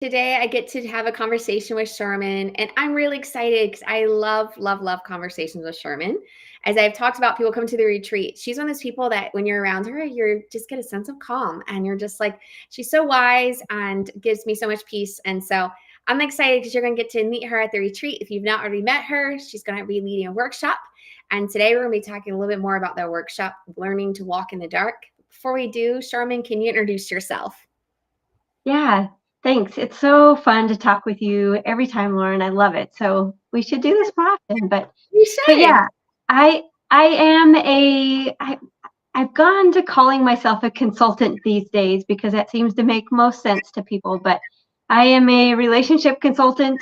Today, I get to have a conversation with Sharmen, and I'm really excited because I love, love, love conversations with Sharmen. As I've talked about people come to the retreat, she's one of those people that when you're around her, you're just get a sense of calm, and you're just like, she's so wise and gives me so much peace. And so I'm excited because you're going to get to meet her at the retreat. If you've not already met her, she's going to be leading a workshop. And today we're going to be talking a little bit more about the workshop, Learning to Walk in the Dark. Before we do, Sharmen, can you introduce yourself? Yeah, thanks. It's so fun to talk with you every time, Lauren. I love it. So we should do this more often. You But should. yeah, I am I've gone to calling myself a consultant these days because that seems to make most sense to people. But I am a relationship consultant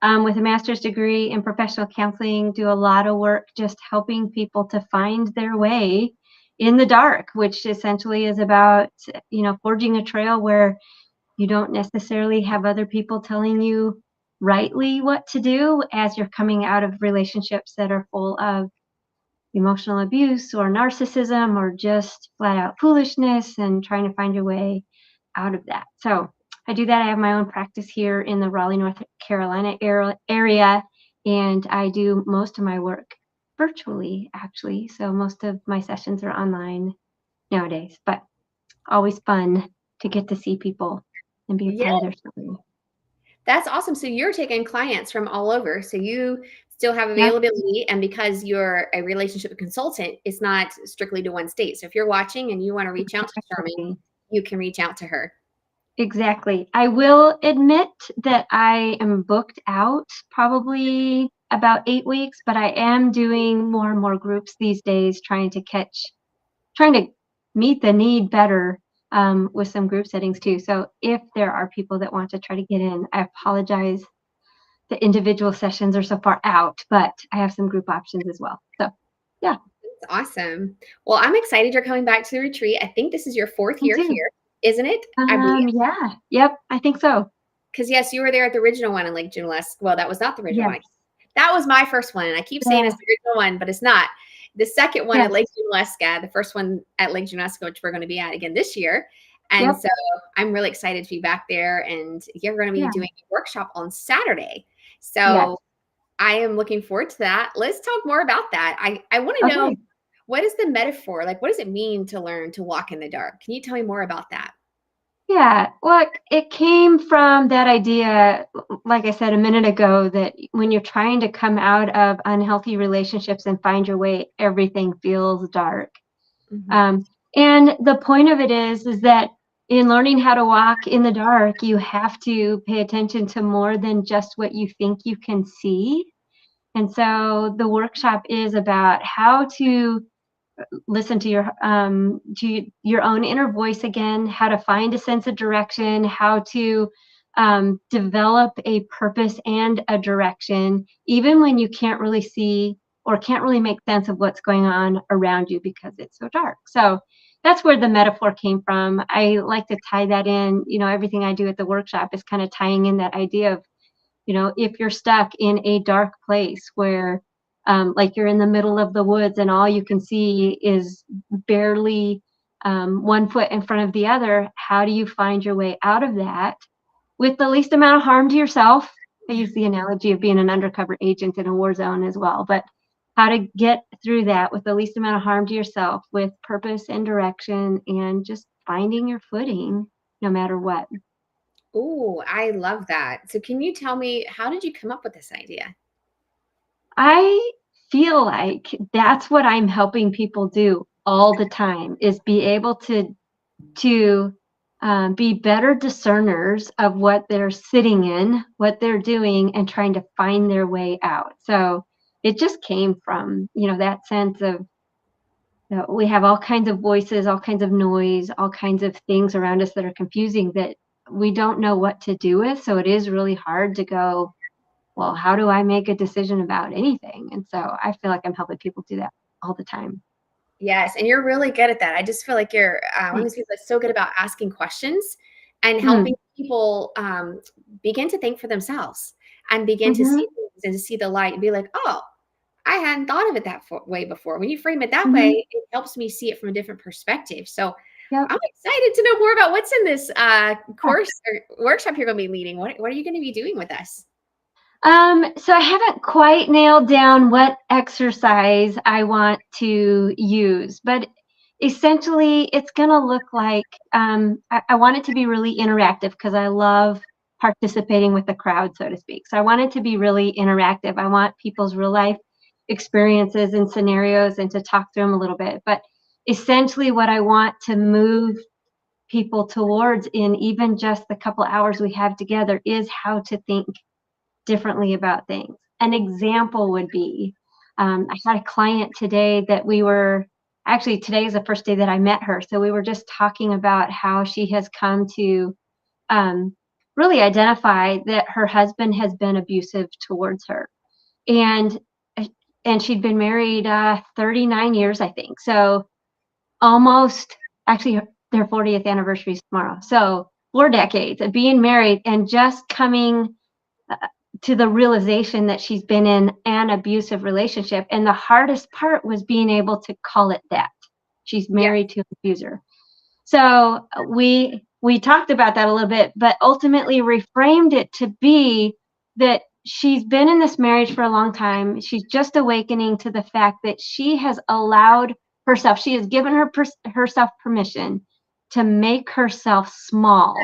with a master's degree in professional counseling. Do a lot of work just helping people to find their way in the dark, which essentially is about forging a trail where you don't necessarily have other people telling you rightly what to do as you're coming out of relationships that are full of emotional abuse or narcissism or just flat out foolishness and trying to find your way out of that. So I do that. I have my own practice here in the Raleigh, North Carolina area, and I do most of my work virtually, actually. So most of my sessions are online nowadays, but always fun to get to see people and be a Yeah. part of their story. That's awesome. So you're taking clients from all over. So you still have Yep, availability. And because you're a relationship consultant, it's not strictly to one state. So if you're watching and you want to reach out to Charmaine, exactly. you can reach out to her. Exactly. I will admit that I am booked out probably about 8 weeks, but I am doing more and more groups these days, trying to meet the need better with some group settings too. So if there are people that want to try to get in, I apologize. The individual sessions are so far out, but I have some group options as well. So yeah, That's awesome. Well, I'm excited you're coming back to the retreat. I think this is your fourth me year too. here, isn't it? I believe. Yeah, yep, I think so. Because yes, you were there at the original one in Lake Junesk. Well, that was not the original Yes, one. That was my first one. And I keep saying yeah, it's the original one, but it's not. The second one at yes, Lake Juneska, the first one at Lake Juneska, which we're going to be at again this year. And yep, so I'm really excited to be back there. And you're going to be yeah, doing a workshop on Saturday. yes. So I am looking forward to that. Let's talk more about that. I want to know, Okay. what is the metaphor? Like, what does it mean to learn to walk in the dark? Can you tell me more about that? Yeah, well, it came from that idea, like I said a minute ago, that when you're trying to come out of unhealthy relationships and find your way, everything feels dark. Mhm. Um, and the point of it is that in learning how to walk in the dark, you have to pay attention to more than just what you think you can see. And so the workshop is about how to listen to your own inner voice again, how to find a sense of direction, how to develop a purpose and a direction, even when you can't really see or can't really make sense of what's going on around you because it's so dark. So that's where the metaphor came from. I like to tie that in. Everything I do at the workshop is kind of tying in that idea of, if you're stuck in a dark place where like you're in the middle of the woods and all you can see is barely one foot in front of the other, how do you find your way out of that with the least amount of harm to yourself? I use the analogy of being an undercover agent in a war zone as well, but how to get through that with the least amount of harm to yourself with purpose and direction and just finding your footing no matter what. Oh, I love that. So can you tell me, how did you come up with this idea? I feel like that's what I'm helping people do all the time is be able to be better discerners of what they're sitting in, what they're doing, and trying to find their way out. So it just came from that sense of we have all kinds of voices, all kinds of noise, all kinds of things around us that are confusing that we don't know what to do with. So it is really hard to go, well, how do I make a decision about anything? And so I feel like I'm helping people do that all the time. Yes, and you're really good at that. I just feel like you're one of those Thanks. people that's so good about asking questions and helping Mm, people begin to think for themselves and begin to see mhm, things and to see the light and be like, oh, I hadn't thought of it that way before. When you frame it that mhm. way, it helps me see it from a different perspective. So Yep. I'm excited to know more about what's in this course or workshop you're going to be leading. What are you going to be doing with us? So I haven't quite nailed down what exercise I want to use, but essentially it's going to look like I want it to be really interactive because I love participating with the crowd, so to speak. So I want it to be really interactive. I want people's real life experiences and scenarios and to talk through them a little bit. But essentially, what I want to move people towards in even just the couple hours we have together is how to think differently about things. An example would be I had a client today that we were actually, today is the first day that I met her. So we were just talking about how she has come to um, really identify that her husband has been abusive towards her. And and she'd been married 39 years, I think. So almost, actually, their 40th anniversary is tomorrow. So 4 decades of being married and just coming uh, to the realization that she's been in an abusive relationship. And the hardest part was being able to call it that. She's Yeah. married to an abuser. So we talked about that a little bit, but ultimately reframed it to be that she's been in this marriage for a long time. She's just awakening to the fact that she has allowed herself, she has given herself permission to make herself small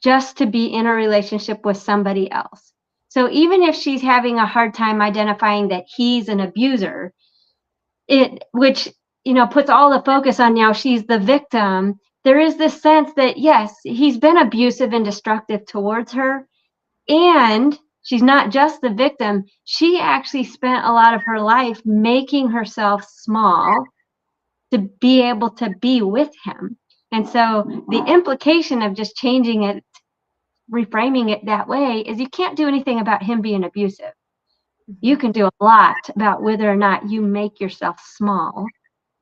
just to be in a relationship with somebody else. So even if she's having a hard time identifying that he's an abuser, which puts all the focus on now she's the victim, there is this sense that yes, he's been abusive and destructive towards her, and she's not just the victim. She actually spent a lot of her life making herself small to be able to be with him. And so the implication of just changing it, reframing it that way, is you can't do anything about him being abusive. You can do a lot about whether or not you make yourself small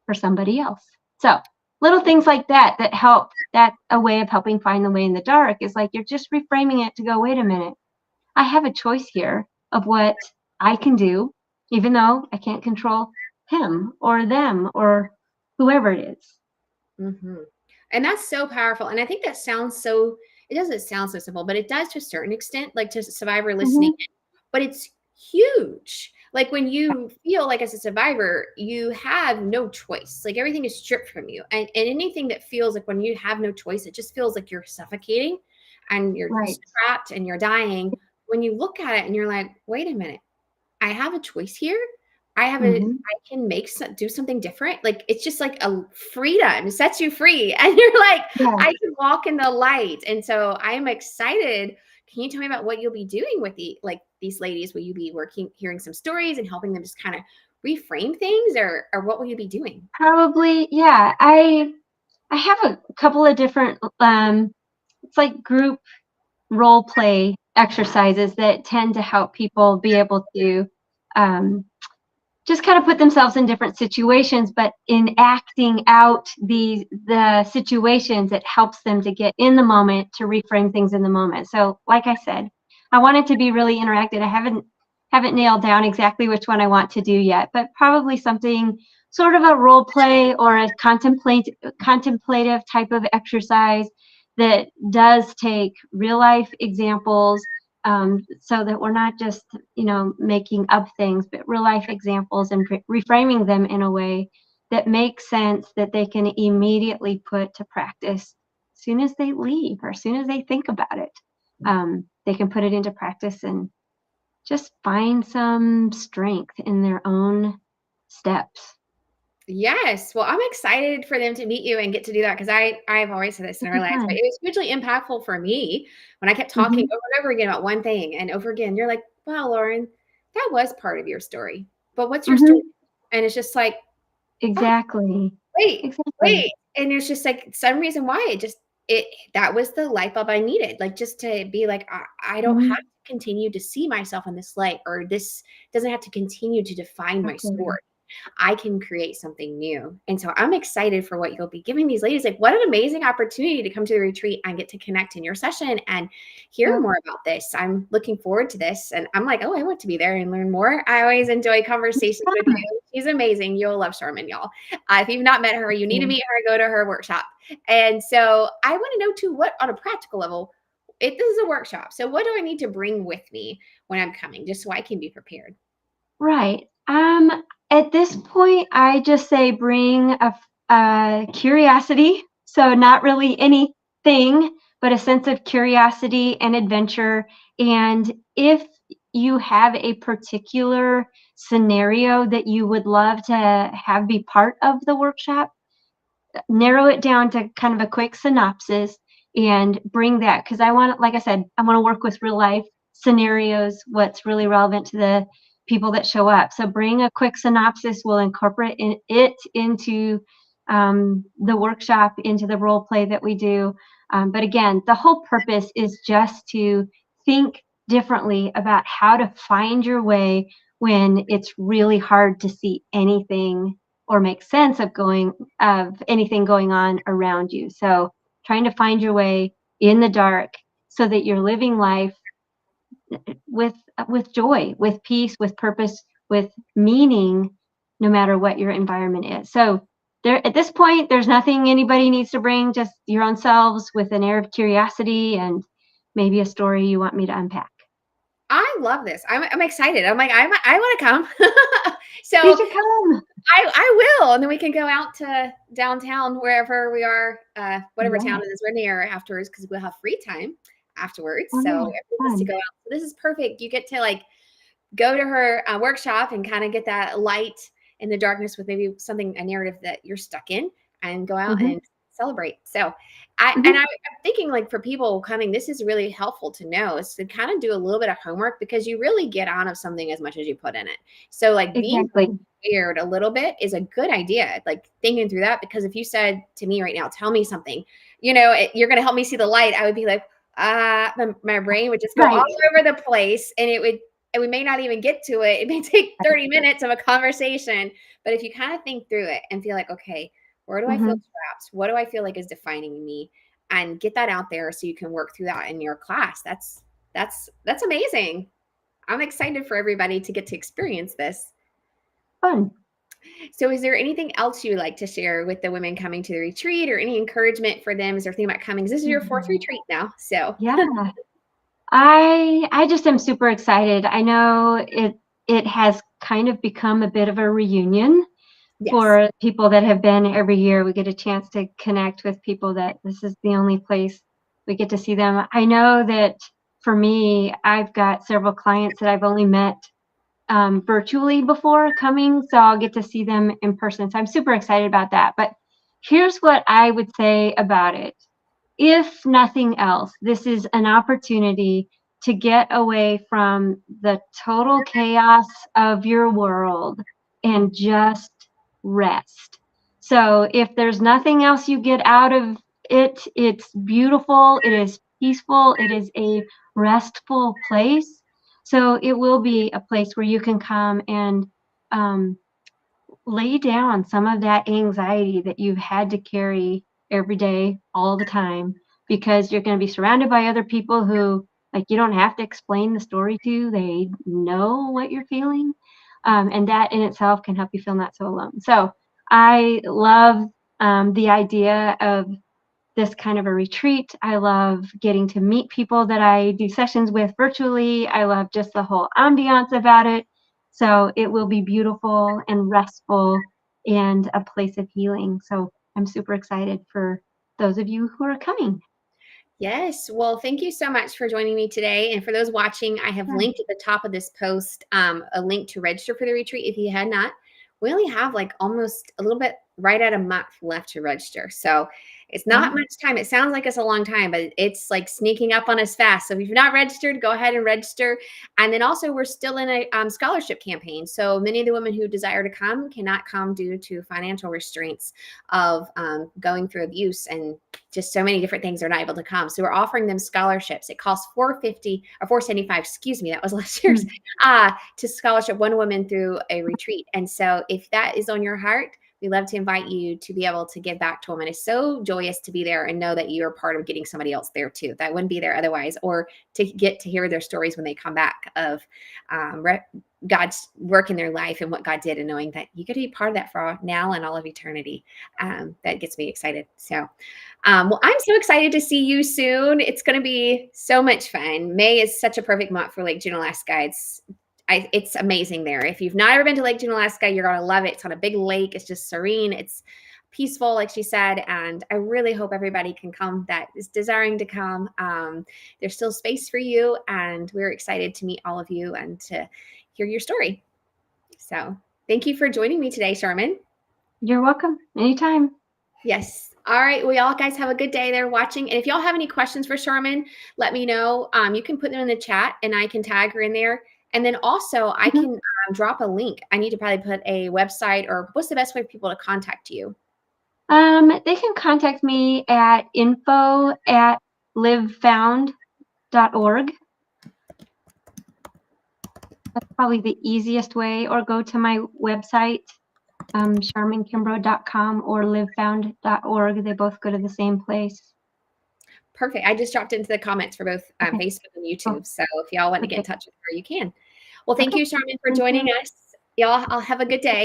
for somebody else. So little things like that help. That's a way of helping find the way in the dark, is like you're just reframing it to go, wait a minute, I have a choice here of what I can do, even though I can't control him or them or whoever it is. Mm-hmm. And that's so powerful. And I think that sounds so, it doesn't sound so simple, but it does to a certain extent, like to a survivor listening, Mm-hmm. but it's huge. Like when you feel like as a survivor, you have no choice. Like everything is stripped from you. And anything that feels like when you have no choice, it just feels like you're suffocating and you're Right. trapped and you're dying. When you look at it and you're like, wait a minute, I have a choice here. Mm-hmm. I can do something different. Like it's just like a freedom, it sets you free. And you're like, Yeah. I can walk in the light. And so I'm excited. Can you tell me about what you'll be doing with these ladies? Will you be hearing some stories and helping them just kind of reframe things, or what will you be doing? Probably, yeah. I have a couple of different it's like group role play exercises that tend to help people be able to um, just kind of put themselves in different situations, but in acting out the situations, it helps them to get in the moment, to reframe things in the moment. So like I said, I want it to be really interactive. I haven't nailed down exactly which one I want to do yet, but probably something sort of a role play or a contemplative type of exercise that does take real life examples, so that we're not just making up things, but real life examples, and reframing them in a way that makes sense, that they can immediately put to practice as soon as they leave or as soon as they think about it. They can put it into practice and just find some strength in their own steps. Yes. Well, I'm excited for them to meet you and get to do that because I've always said this in It'll our be lives, but fun. it was hugely impactful for me when I kept talking Hmm. over and over again about one thing and over again. You're like, wow, Lauren, that was part of your story. But what's your story? Hmm. And it's just like, oh, Exactly. wait, Exactly. wait. And it's just like some reason why it that was the light bulb I needed. Like just to be like, I don't have Hmm. to continue to see myself in this light, or this doesn't have to continue to define my Exactly. story. I can create something new. And so I'm excited for what you'll be giving these ladies. Like, what an amazing opportunity to come to the retreat and get to connect in your session and hear Yeah. more about this. I'm looking forward to this. And I'm like, oh, I want to be there and learn more. I always enjoy conversations with you. She's amazing. You'll love Sharmen, y'all. If you've not met her, you need to meet her, go to her workshop. And so I want to know too, what on a practical level, if this is a workshop, so what do I need to bring with me when I'm coming, just so I can be prepared? Right. At this point, I just say bring a curiosity. So not really anything, but a sense of curiosity and adventure. And if you have a particular scenario that you would love to have be part of the workshop, narrow it down to kind of a quick synopsis and bring that, because I want, like I said, I want to work with real life scenarios, what's really relevant to the people that show up. So bring a quick synopsis. We'll incorporate it into the workshop, into the role play that we do. But again, the whole purpose is just to think differently about how to find your way when it's really hard to see anything or make sense of anything going on around you. So trying to find your way in the dark so that you're living life with joy, with peace, with purpose, with meaning, no matter what your environment is. So there, at this point, there's nothing anybody needs to bring, just your own selves with an air of curiosity and maybe a story you want me to unpack. I love this. I'm excited. I'm like, I want to come. You So should come. I will. And then we can go out to downtown, wherever we are, whatever town Yeah. it is we're near afterwards, because we'll have free time afterwards. Oh So yeah. everyone wants to Fun. go out. So this is perfect. You get to like go to her workshop and kind of get that light in the darkness with maybe something, a narrative that you're stuck in, and go out Hmm. and celebrate. So Hmm. I'm thinking, like, for people coming, this is really helpful to know, is to kind of do a little bit of homework, because you really get out of something as much as you put in it. So like being Exactly. prepared a little bit is a good idea. Like thinking through that, because if you said to me right now, tell me something, you're going to help me see the light, I would be like, my brain would just go all Right. over the place, and we may not even get to it. It may take 30 minutes of a conversation. But if you kind of think through it and feel like, okay, where do I feel Hmm. trapped? What do I feel like is defining me? And get that out there so you can work through that in your class. That's amazing. I'm excited for everybody to get to experience this. Fun. So is there anything else you would like to share with the women coming to the retreat, or any encouragement for them as they're thinking about coming? 'Cause this is your fourth Mhm. retreat now. So Yeah. I just am super excited. I know it has kind of become a bit of a reunion yes. for people that have been every year. We get a chance to connect with people that this is the only place we get to see them. I know that for me, I've got several clients that I've only met virtually before coming, so I'll get to see them in person. So I'm super excited about that. But here's what I would say about it. If nothing else, this is an opportunity to get away from the total chaos of your world and just rest. So if there's nothing else you get out of it, it's beautiful, it is peaceful, it is a restful place. So it will be a place where you can come and um, lay down some of that anxiety that you've had to carry every day, all the time, because you're going to be surrounded by other people who, like, you don't have to explain the story to. They know what you're feeling. And that in itself can help you feel not so alone. So I love the idea of this kind of a retreat. I love getting to meet people that I do sessions with virtually. I love just the whole ambiance about it. So it will be beautiful and restful and a place of healing. So I'm super excited for those of you who are coming. Yes. Well, thank you so much for joining me today. And for those watching, I have Yeah. linked at the top of this post a link to register for the retreat if you had not. We only have like almost a little bit right at a month left to register. So it's not Wow. much time. It sounds like it's a long time, but it's like sneaking up on us fast. So if you've not registered, go ahead and register. And then also, we're still in a scholarship campaign. So many of the women who desire to come cannot come due to financial restraints of going through abuse and just so many different things. They're not able to come. So we're offering them scholarships. It costs $450 or $475. Excuse me, that was last year's. Mm. To scholarship one woman through a retreat. And so if that is on your heart, we love to invite you to be able to give back to women. It's so joyous to be there and know that you're part of getting somebody else there too that wouldn't be there otherwise, or to get to hear their stories when they come back of God's work in their life and what God did, and knowing that you get to be part of that for now and all of eternity. That gets me excited. So, well, I'm so excited to see you soon. It's going to be so much fun. May is such a perfect month for Lake Junealaska. It's amazing there. If you've not ever been to Lake Junealaska, you're going to love it. It's on a big lake. It's just serene. It's peaceful, like she said. And I really hope everybody can come that is desiring to come. There's still space for you. And we're excited to meet all of you and to hear your story. So thank you for joining me today, Sharmen. You're welcome. Anytime. Yes. All right. Well, y'all guys have a good day there watching. And if y'all have any questions for Sharmen, let me know. You can put them in the chat and I can tag her in there. And then also I can drop a link. I need to probably put a website, or what's the best way for people to contact you? They can contact me at info@livefound.org. That's probably the easiest way, or go to my website, sharmenkimbrough.com or livefound.org. They both go to the same place. Perfect. I just dropped into the comments for both Okay. Facebook and YouTube. Oh, So if y'all want to get in perfect. touch with her, you can. Well, thank Okay. you, Sharmen, for Thank joining you. us. Y'all, I'll have a good day.